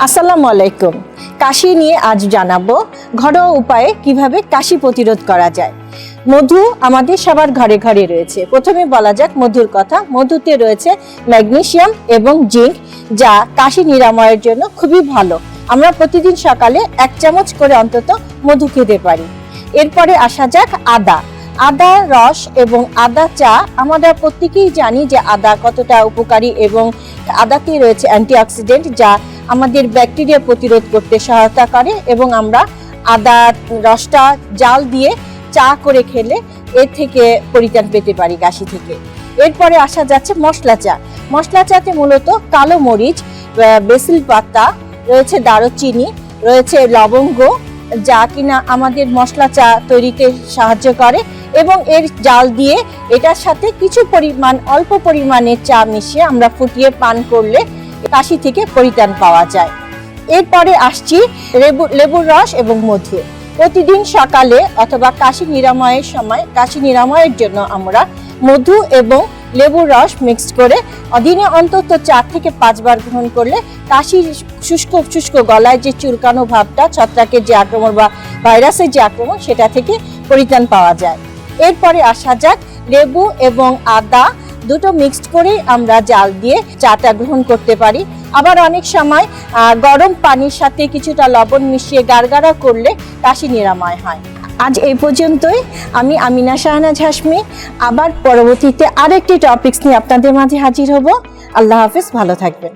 আসসালামু আলাইকুম। কাশি নিয়ে আজ জানাবো ঘরোয়া উপায়ে কিভাবে কাশি প্রতিরোধ করা যায়। মধু আমাদের সবার ঘরে ঘরে রয়েছে। প্রথমে বলা যাক মধুর কথা। মধুতে রয়েছে ম্যাগনেসিয়াম এবং জিঙ্ক, যা কাশি নিরাময়ের জন্য খুবই ভালো। আমরা প্রতিদিন সকালে 1 চামচ করে অন্তত মধু খেতে পারি। এরপরে আসা যাক আদা রস এবং আদা চা। আমরা প্রত্যেকেই জানি যে আদা কতটা উপকারী এবং আদাতে রয়েছে অ্যান্টিঅক্সিডেন্ট, যা আমাদের ব্যাকটেরিয়া প্রতিরোধ করতে সহায়তা করে এবং আমরা আদা রসটা জাল দিয়ে চা করে খেলে এর থেকে পরিত্রাণ পেতে পারি কাশি থেকে। এরপরে আসা যাচ্ছে মশলা চাতে মূলত কালো মরিচ, বেসিল পাতা রয়েছে, দারুচিনি রয়েছে, লবঙ্গ, যা কিনা আমাদের মশলা চা তৈরিতে সাহায্য করে এবং এর জাল দিয়ে এটার সাথে কিছু অল্প পরিমাণে চা মিশিয়ে আমরা ফুটিয়ে পান করলে কাশি থেকে পরিত্রাণ পাওয়া যায়। এরপরে আসছি লেবুর রস এবং মধু। প্রতিদিন সকালে অথবা কাশি নিরাময়ের জন্য আমরা মধু এবং লেবুর রস মিক্সড করে দিনে অন্তত 4 থেকে 5 বার গ্রহণ করলে কাশির শুষ্ক গলায় যে চুলকানো ভাবটা, ছত্রাকের যে আক্রমণ বা ভাইরাসের যে আক্রমণ, সেটা থেকে পরিত্রাণ পাওয়া যায়। এরপরে আসা যাক লেবু এবং আদা দুটো মিক্সড করে আমরা জাল দিয়ে চাটা গ্রহণ করতে পারি। আবার অনেক সময় গরম পানির সাথে কিছুটা লবণ মিশিয়ে গারগারা করলে কাশি নিরাময় হয়। আজ এই পর্যন্তই। আমি আমিনা শাহনাজ হাশমি। আবার পরবর্তীতে আরেকটি টপিকস নিয়ে আপনাদের মাঝে হাজির হব। আল্লাহ হাফেজ, ভালো থাকবেন।